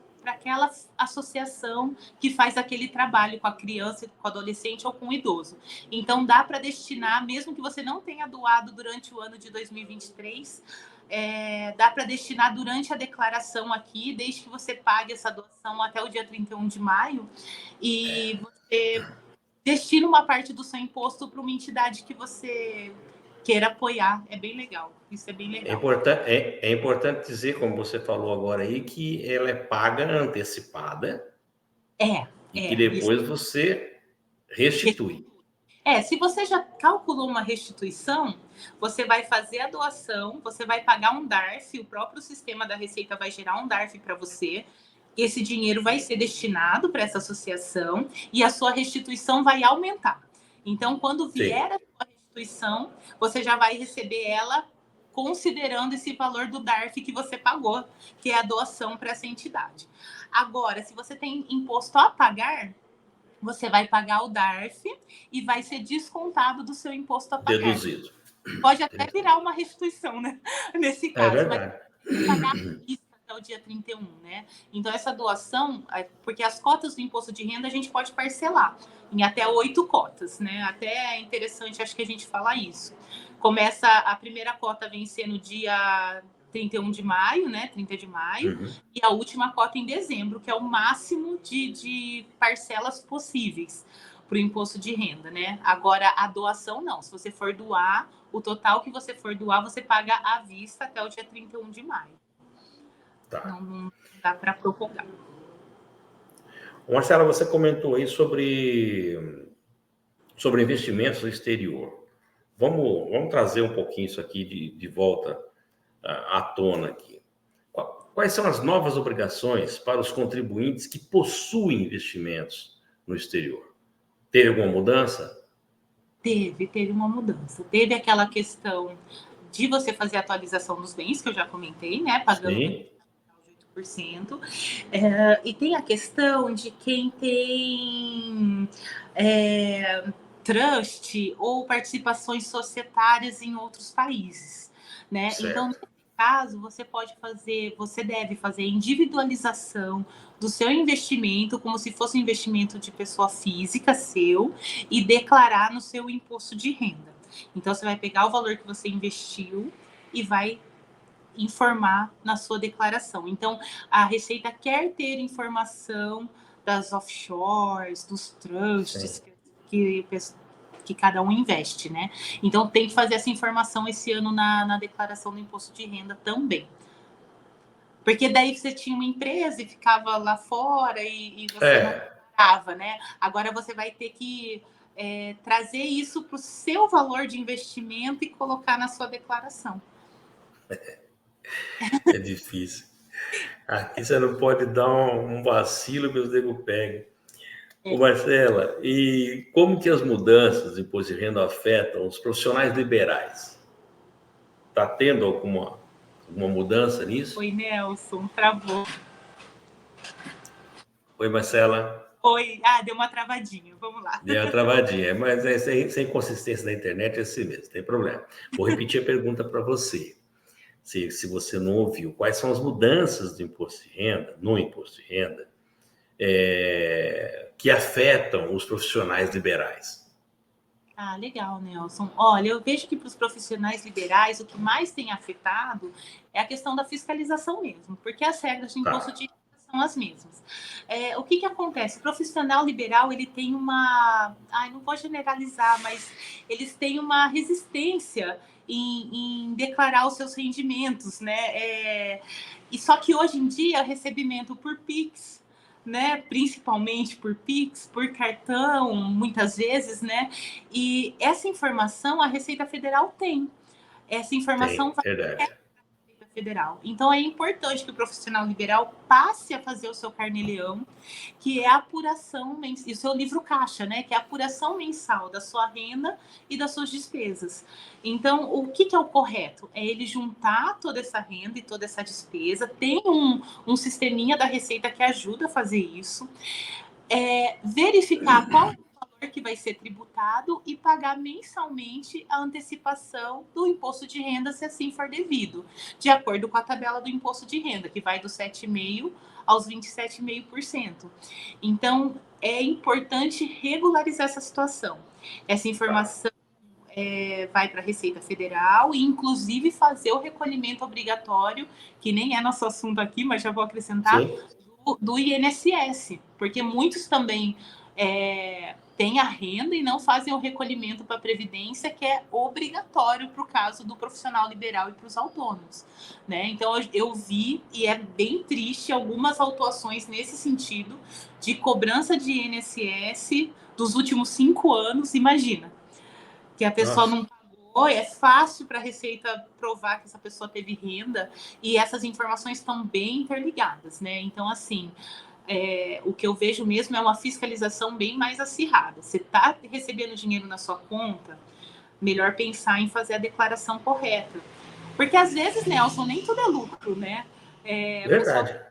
C: associação que faz aquele trabalho com a criança, com o adolescente ou com o idoso. Então, dá para destinar, mesmo que você não tenha doado durante o ano de 2023, dá para destinar durante a declaração aqui, desde que você pague essa doação até o dia 31 de maio, e você destina uma parte do seu imposto para uma entidade que você queira apoiar. É bem legal. Isso é bem legal.
B: É importante dizer, como você falou agora aí, que ela é paga antecipada e que depois isso. Você restitui.
C: Se você já calculou uma restituição, você vai fazer a doação, você vai pagar um DARF, o próprio sistema da Receita vai gerar um DARF para você, esse dinheiro vai ser destinado para essa associação e a sua restituição vai aumentar. Então, quando vier a sua restituição, você já vai receber ela considerando esse valor do DARF que você pagou, que é a doação para essa entidade. Agora, se você tem imposto a pagar, você vai pagar o DARF e vai ser descontado do seu imposto a pagar.
B: Deduzido.
C: Pode até virar uma restituição, né? Nesse caso.
B: É verdade.
C: Mas pagar isso até o dia 31, né? Então, essa doação, porque as cotas do imposto de renda a gente pode parcelar em até 8 cotas, né? Até é interessante, acho que a gente fala isso. Começa, a primeira cota vencer no dia 31 de maio, né? 30 de maio, e a última cota em dezembro, que é o máximo de parcelas possíveis para o imposto de renda, né? Agora, a doação não. Se você for doar, o total que você for doar, você paga à vista até o dia 31 de maio.
B: Tá.
C: Não dá para prorrogar.
B: Marcela, você comentou aí sobre investimentos no exterior. Vamos trazer um pouquinho isso aqui de volta à tona aqui. Quais são as novas obrigações para os contribuintes que possuem investimentos no exterior? Teve alguma mudança?
C: Teve uma mudança. Teve aquela questão de você fazer a atualização dos bens, que eu já comentei, né? Pagando 8%. E tem a questão de quem tem trust ou participações societárias em outros países, né?
B: Certo.
C: Então, nesse caso, você deve fazer individualização do seu investimento, como se fosse um investimento de pessoa física seu, e declarar no seu imposto de renda. Então, você vai pegar o valor que você investiu e vai informar na sua declaração. Então, a Receita quer ter informação das offshores, dos trusts que cada um investe, né? Então, tem que fazer essa informação esse ano na declaração do imposto de renda também. Porque daí você tinha uma empresa e ficava lá fora e você não pagava, né? Agora você vai ter que trazer isso para o seu valor de investimento e colocar na sua declaração.
B: É difícil. Aqui você não pode dar um vacilo que os nego peguem. Ô Marcela, e como que as mudanças do imposto de renda afetam os profissionais liberais? Está tendo alguma mudança nisso?
C: Oi, Nelson, travou.
B: Oi, Marcela.
C: Oi, deu uma travadinha, vamos lá.
B: Deu uma travadinha, mas sem consistência da internet é assim mesmo, tem problema. Vou repetir a pergunta para você. Se você não ouviu, quais são as mudanças do imposto de renda, no imposto de renda, que afetam os profissionais liberais?
C: Legal, Nelson. Olha, eu vejo que para os profissionais liberais, o que mais tem afetado é a questão da fiscalização mesmo, porque as regras de imposto de renda são as mesmas. O que acontece? O profissional liberal, ele tem uma... não vou generalizar, mas eles têm uma resistência em declarar os seus rendimentos, né? E só que hoje em dia, recebimento por Pix, né? Principalmente por Pix, por cartão, muitas vezes, né? E essa informação a Receita Federal tem. Essa informação vai
B: verdade.
C: Federal. Então é importante que o profissional liberal passe a fazer o seu carnê-leão, que é a apuração e o seu livro caixa, né? Que é a apuração mensal da sua renda e das suas despesas. Então, o que é o correto? É ele juntar toda essa renda e toda essa despesa. Tem um sisteminha da Receita que ajuda a fazer isso. Verificar qual que vai ser tributado e pagar mensalmente a antecipação do imposto de renda, se assim for devido, de acordo com a tabela do imposto de renda, que vai do 7,5% aos 27,5%. Então, é importante regularizar essa situação. Essa informação vai para a Receita Federal e, inclusive, fazer o recolhimento obrigatório, que nem é nosso assunto aqui, mas já vou acrescentar, do INSS, porque muitos também têm a renda e não fazem o recolhimento para a Previdência, que é obrigatório para o caso do profissional liberal e para os autônomos, né? Então, eu vi, e é bem triste, algumas autuações nesse sentido, de cobrança de INSS dos últimos 5 anos, imagina, que a pessoa não pagou, é fácil para a Receita provar que essa pessoa teve renda, e essas informações estão bem interligadas, né? Então, assim, o que eu vejo mesmo é uma fiscalização bem mais acirrada. Você está recebendo dinheiro na sua conta, melhor pensar em fazer a declaração correta. Porque, às vezes, Nelson, nem tudo é lucro, né?
B: Verdade.
C: Você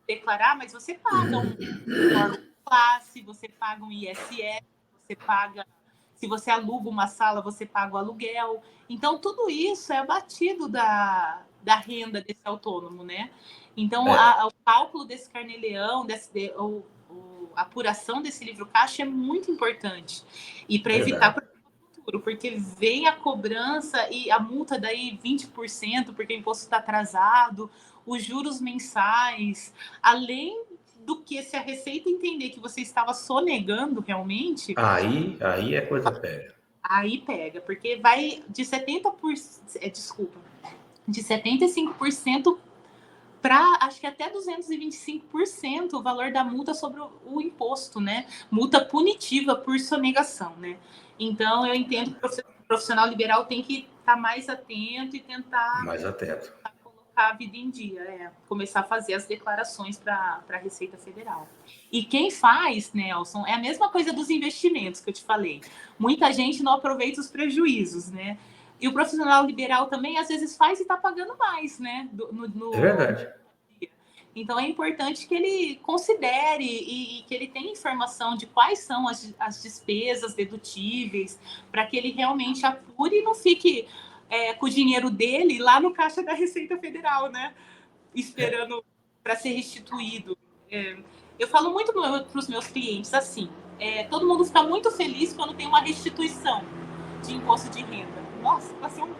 C: declarar, mas você paga um órgão de classe, você paga um ISS, você paga... Se você aluga uma sala, você paga o aluguel. Então, tudo isso é abatido da renda desse autônomo, né? Então, o cálculo desse carnê-leão, a apuração desse livro caixa é muito importante. E para evitar o futuro, porque vem a cobrança e a multa daí 20%, porque o imposto está atrasado, os juros mensais, além do que, se a Receita entender que você estava sonegando realmente...
B: Aí é coisa pega.
C: Aí pega, porque vai de 75% para, acho que até 225% o valor da multa sobre o imposto, né? Multa punitiva por sonegação, né? Então, eu entendo que o profissional liberal tem que estar mais atento e tentar...
B: Mais atento.
C: A vida em dia, começar a fazer as declarações para a Receita Federal. E quem faz, Nelson, é a mesma coisa dos investimentos que eu te falei. Muita gente não aproveita os prejuízos, né? E o profissional liberal também, às vezes, faz e está pagando mais, né?
B: É verdade.
C: Então, é importante que ele considere e que ele tenha informação de quais são as despesas dedutíveis, para que ele realmente apure e não fique... com o dinheiro dele lá no caixa da Receita Federal, né? Esperando para ser restituído. Eu falo muito para os meus clientes assim, todo mundo fica muito feliz quando tem uma restituição de imposto de renda. Nossa, passou um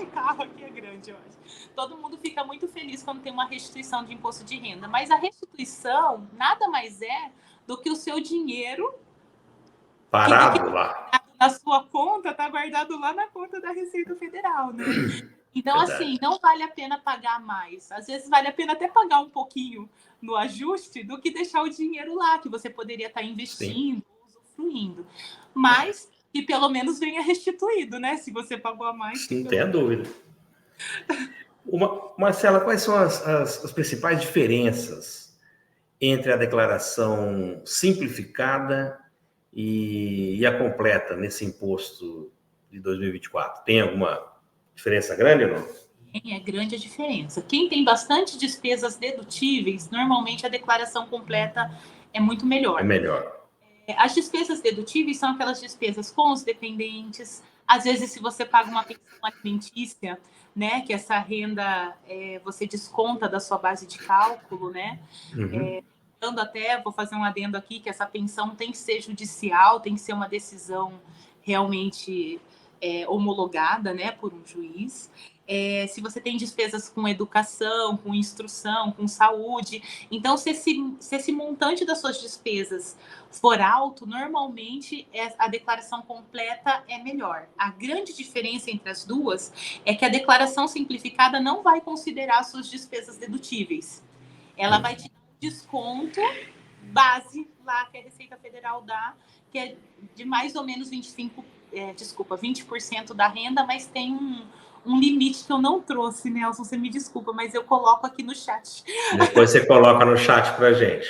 C: carro aqui, é grande, eu acho. Todo mundo fica muito feliz quando tem uma restituição de imposto de renda, mas a restituição nada mais é do que o seu dinheiro
B: parado lá
C: na sua conta, está guardado lá na conta da Receita Federal, né? Então,
B: verdade.
C: Assim, não vale a pena pagar mais. Às vezes vale a pena até pagar um pouquinho no ajuste do que deixar o dinheiro lá, que você poderia estar investindo, usufruindo. Mas que pelo menos venha restituído, né? Se você pagou a mais.
B: Não tem a dúvida. Marcela, quais são as principais diferenças entre a declaração simplificada e a completa nesse imposto de 2024? Tem alguma diferença grande ou não?
C: É grande a diferença. Quem tem bastante despesas dedutíveis, normalmente a declaração completa é muito melhor.
B: É melhor.
C: As despesas dedutíveis são aquelas despesas com os dependentes. Às vezes, se você paga uma pensão alimentícia, né, que essa renda você desconta da sua base de cálculo, né? Vou fazer um adendo aqui, que essa pensão tem que ser judicial, tem que ser uma decisão realmente homologada, né, por um juiz. Se você tem despesas com educação, com instrução, com saúde. Então, se esse montante das suas despesas for alto, normalmente a declaração completa é melhor. A grande diferença entre as duas é que a declaração simplificada não vai considerar suas despesas dedutíveis. Ela vai te dar um desconto base lá que a Receita Federal dá, que é de mais ou menos 20% da renda, mas tem um limite que eu não trouxe, Nelson, você me desculpa, mas eu coloco aqui no chat.
B: Depois você coloca no chat pra gente.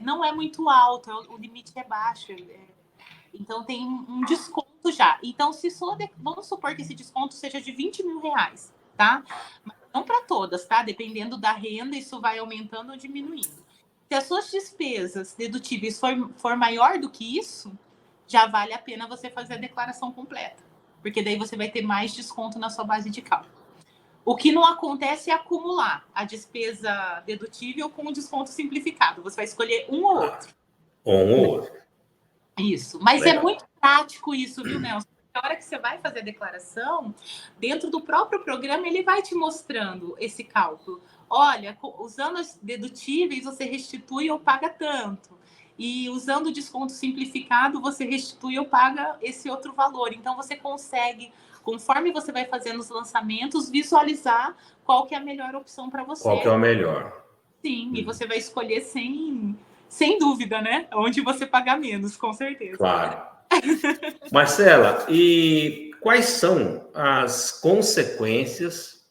C: Não é muito alto, o limite é baixo, então tem um desconto já. Então, vamos supor que esse desconto seja de R$20 mil, tá? Mas não para todas, tá? Dependendo da renda, isso vai aumentando ou diminuindo. Se as suas despesas dedutíveis for maior do que isso, já vale a pena você fazer a declaração completa, porque daí você vai ter mais desconto na sua base de cálculo. O que não acontece é acumular a despesa dedutível com o desconto simplificado. Você vai escolher um ou outro.
B: Um ou outro.
C: Isso. Mas
B: Legal.
C: É muito prático isso, viu, Nelson? Na hora que você vai fazer a declaração, dentro do próprio programa, ele vai te mostrando esse cálculo. Olha, usando as dedutíveis, você restitui ou paga tanto. E usando o desconto simplificado, você restitui ou paga esse outro valor. Então, você consegue, conforme você vai fazendo os lançamentos, visualizar qual que é a melhor opção para você.
B: Qual que é o melhor.
C: Sim, e você vai escolher sem dúvida, né? Onde você pagar menos, com certeza.
B: Claro. Marcela, e quais são as consequências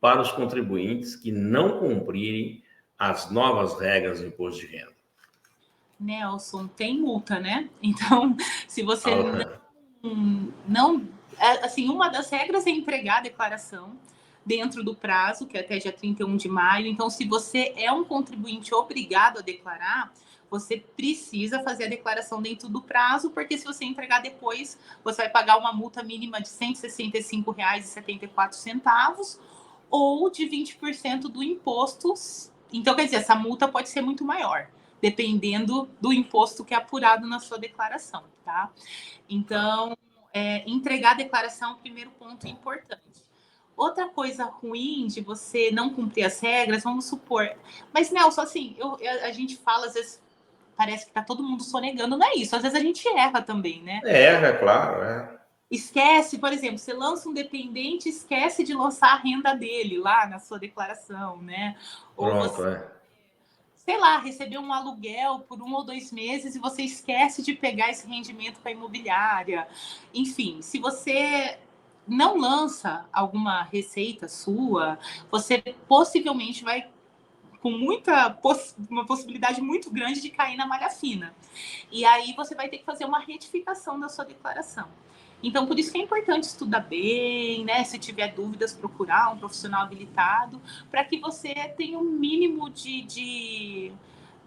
B: para os contribuintes que não cumprirem as novas regras do imposto de renda?
C: Nelson, tem multa, né? Então, se você não... Assim, uma das regras é entregar a declaração dentro do prazo, que é até dia 31 de maio. Então, se você é um contribuinte obrigado a declarar, você precisa fazer a declaração dentro do prazo, porque se você entregar depois, você vai pagar uma multa mínima de R$ 165,74 ou de 20% do imposto. Então, quer dizer, essa multa pode ser muito maior, dependendo do imposto que é apurado na sua declaração, tá? Então, entregar a declaração é o primeiro ponto importante. Outra coisa ruim de você não cumprir as regras, vamos supor... Mas, Nelson, assim, a gente fala, às vezes, parece que tá todo mundo sonegando, não é isso. Às vezes a gente erra também, né?
B: Erra, claro,
C: Esquece, por exemplo, você lança um dependente, esquece de lançar a renda dele lá na sua declaração, né? Ou
B: Pronto,
C: você, sei lá, recebeu um aluguel por 1 ou 2 meses e você esquece de pegar esse rendimento para a imobiliária. Enfim, se você não lança alguma receita sua, você possivelmente vai com uma possibilidade muito grande de cair na malha fina. E aí você vai ter que fazer uma retificação da sua declaração. Então, por isso que é importante estudar bem, né? Se tiver dúvidas, procurar um profissional habilitado, para que você tenha o mínimo de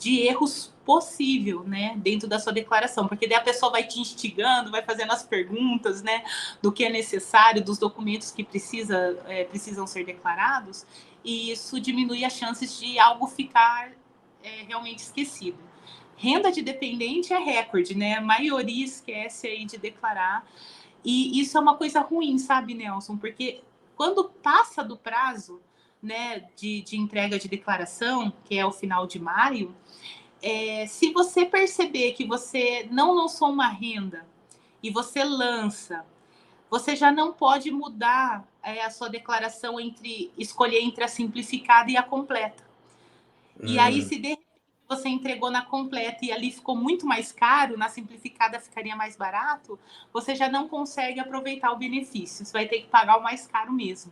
C: erros possível, né? Dentro da sua declaração. Porque daí a pessoa vai te instigando, vai fazendo as perguntas, né? Do que é necessário, dos documentos que precisam ser declarados. E isso diminui as chances de algo ficar realmente esquecido. Renda de dependente é recorde, né? A maioria esquece aí de declarar. E isso é uma coisa ruim, sabe, Nelson? Porque quando passa do prazo, né, de entrega de declaração, que é o final de maio, se você perceber que você não lançou uma renda e você lança, você já não pode mudar a sua declaração escolher entre a simplificada e a completa. E aí, se de repente você entregou na completa e ali ficou muito mais caro, na simplificada ficaria mais barato, você já não consegue aproveitar o benefício. Você vai ter que pagar o mais caro mesmo.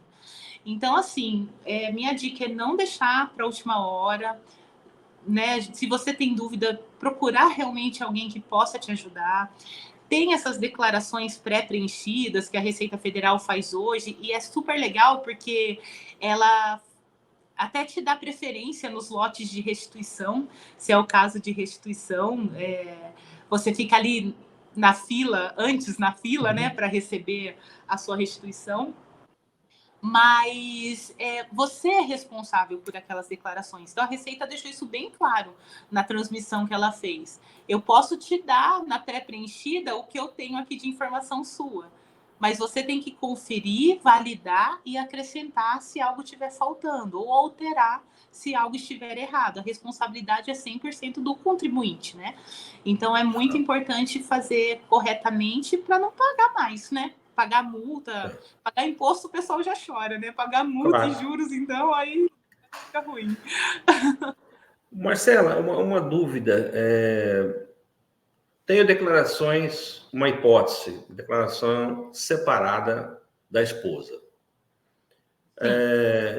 C: Então, assim, minha dica é não deixar para a última hora, né? Se você tem dúvida, procurar realmente alguém que possa te ajudar. Tem essas declarações pré-preenchidas que a Receita Federal faz hoje, e é super legal porque ela até te dá preferência nos lotes de restituição, se é o caso de restituição, você fica ali na fila, né, para receber a sua restituição. Mas você é responsável por aquelas declarações. Então, a Receita deixou isso bem claro na transmissão que ela fez. Eu posso te dar na pré-preenchida o que eu tenho aqui de informação sua, mas você tem que conferir, validar e acrescentar se algo estiver faltando, ou alterar se algo estiver errado. A responsabilidade é 100% do contribuinte, né? Então, é muito importante fazer corretamente para não pagar mais, né? Pagar multa, pagar imposto, o pessoal já chora, né? Pagar multa e
B: Claro.
C: juros, então, aí fica ruim.
B: Marcela, uma dúvida. Tenho declarações, uma hipótese, declaração separada da esposa.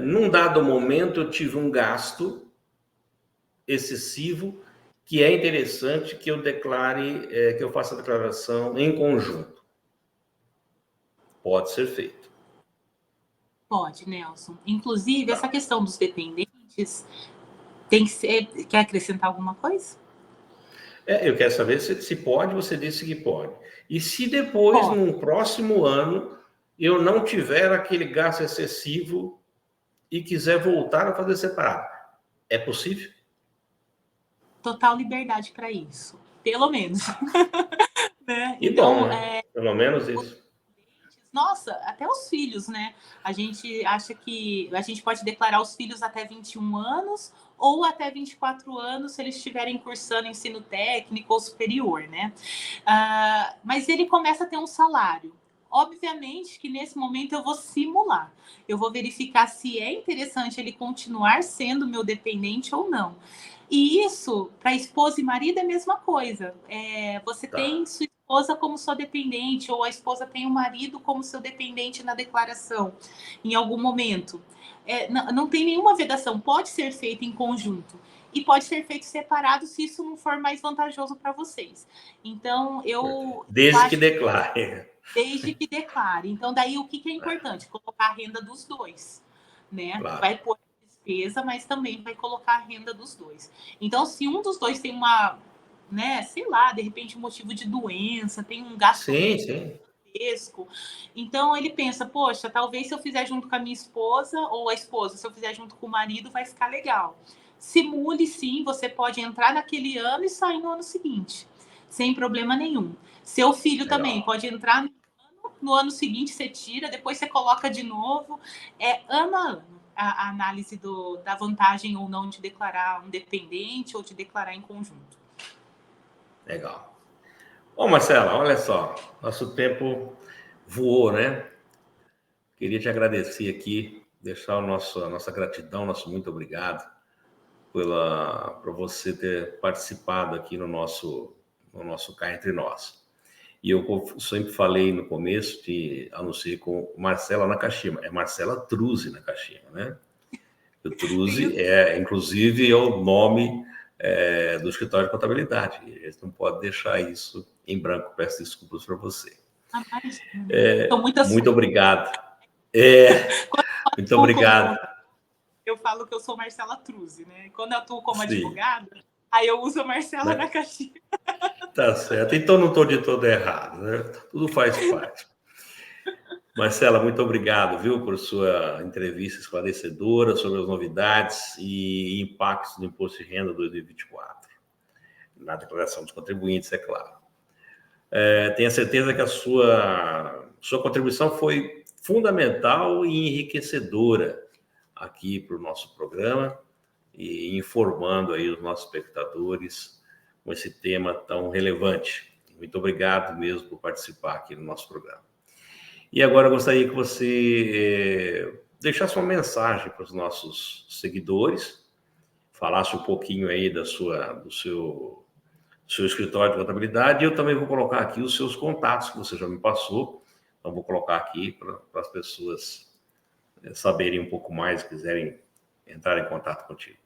B: Num dado momento, eu tive um gasto excessivo que é interessante que eu declare, que eu faça a declaração em conjunto. Pode ser feito.
C: Pode, Nelson. Inclusive, essa questão dos dependentes tem que ser... Quer acrescentar alguma coisa?
B: Eu quero saber se pode, você disse que pode. E se depois,
C: Pode.
B: num próximo ano, eu não tiver aquele gasto excessivo e quiser voltar a fazer separado, é possível?
C: Total liberdade para isso. Pelo menos. Né?
B: E bom,
C: Então,
B: né? Pelo menos isso.
C: nossa, até os filhos, né? A gente acha que a gente pode declarar os filhos até 21 anos ou até 24 anos se eles estiverem cursando ensino técnico ou superior, né? Mas ele começa a ter um salário. Obviamente que nesse momento eu vou simular. Eu vou verificar se é interessante ele continuar sendo meu dependente ou não. E isso, para esposa e marido, é a mesma coisa. Você tem sua esposa como sua dependente, ou a esposa tem o marido como seu dependente na declaração, em algum momento. Não tem nenhuma vedação, pode ser feito em conjunto. E pode ser feito separado se isso não for mais vantajoso para vocês. Então,
B: Desde que declare.
C: Desde que declare. Então, daí o que é importante? Colocar a renda dos dois, né?
B: Claro.
C: Vai pôr despesa, mas também vai colocar a renda dos dois. Então, se um dos dois tem uma, né, sei lá, de repente um motivo de doença, tem um gasto gigantesco, então ele pensa, poxa, talvez se eu fizer junto com a minha esposa, ou a esposa, se eu fizer junto com o marido, vai ficar legal. Simule, sim, você pode entrar naquele ano e sair no ano seguinte, sem problema nenhum. Seu filho
B: Legal.
C: Também pode entrar no ano seguinte você tira, depois você coloca de novo. Ano a ano a análise da vantagem ou não de declarar um dependente ou de declarar em conjunto.
B: Legal. Bom, Marcela, olha só, nosso tempo voou, né? Queria te agradecer aqui, deixar a nossa gratidão, nosso muito obrigado por você ter participado aqui no nosso Cá Entre Nós. E eu sempre falei no começo, anunciei com Marcela Nakashima. É Marcela Truzzi Nakashima, né? O Truzzi inclusive, é o nome do escritório de contabilidade. A gente não pode deixar isso em branco. Peço desculpas para você. Muito obrigado. Muito obrigado.
C: Eu falo que eu sou Marcela Truzzi, né? Quando eu atuo como advogada, aí eu uso a Marcela Nakashima.
B: Tá certo. Então não estou de todo errado, né? Tudo faz parte. Marcela, muito obrigado, viu, por sua entrevista esclarecedora sobre as novidades e impactos do Imposto de Renda 2024. Na declaração dos contribuintes, é claro. Tenho certeza que a sua contribuição foi fundamental e enriquecedora aqui para o nosso programa e informando aí os nossos espectadores com esse tema tão relevante. Muito obrigado mesmo por participar aqui no nosso programa. E agora eu gostaria que você deixasse uma mensagem para os nossos seguidores, falasse um pouquinho aí do seu escritório de contabilidade, e eu também vou colocar aqui os seus contatos que você já me passou, então vou colocar aqui para as pessoas saberem um pouco mais, quiserem entrar em contato contigo.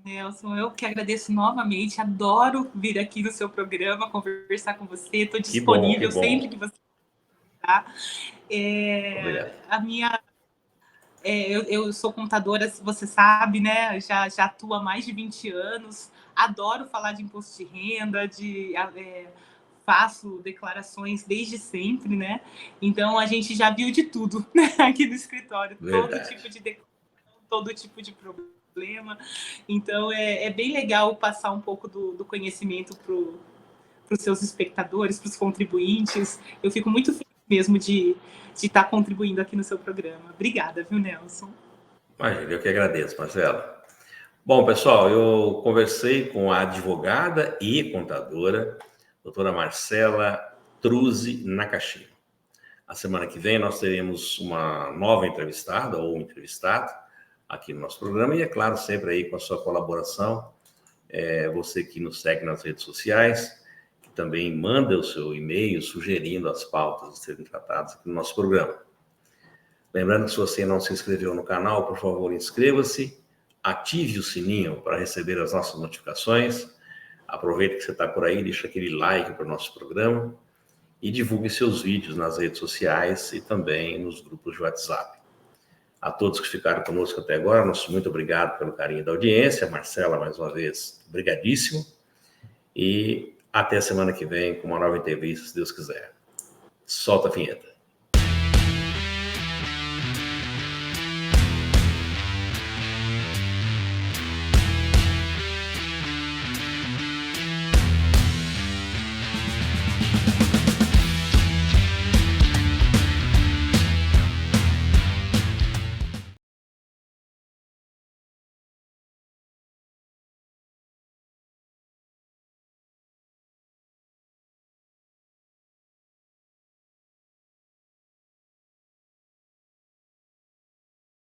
C: Nelson, eu que agradeço novamente, adoro vir aqui no seu programa, conversar com você, estou disponível sempre que você tá. A minha... eu sou contadora, você sabe, né? Já atuo há mais de 20 anos, adoro falar de imposto de renda, faço declarações desde sempre, né? Então a gente já viu de tudo, né? Aqui no escritório,
B: Verdade.
C: todo tipo de declaração, todo tipo de problema. Então é bem legal passar um pouco do conhecimento para os seus espectadores, para os contribuintes. Eu fico muito feliz mesmo de estar contribuindo aqui no seu programa. Obrigada, viu, Nelson?
B: Imagina, eu que agradeço, Marcela. Bom, pessoal, eu conversei com a advogada e contadora, doutora Marcela Truzzi Nakashima. A semana que vem nós teremos uma nova entrevistada ou entrevistado aqui no nosso programa e, é claro, sempre aí com a sua colaboração. Você que nos segue nas redes sociais, que também manda o seu e-mail sugerindo as pautas a serem tratadas aqui no nosso programa. Lembrando que se você não se inscreveu no canal, por favor, inscreva-se, ative o sininho para receber as nossas notificações, aproveite que você está por aí, deixa aquele like para o nosso programa e divulgue seus vídeos nas redes sociais e também nos grupos de WhatsApp. A todos que ficaram conosco até agora, nosso muito obrigado pelo carinho da audiência. Marcela, mais uma vez, brigadíssimo. E até a semana que vem com uma nova entrevista, se Deus quiser. Solta a vinheta.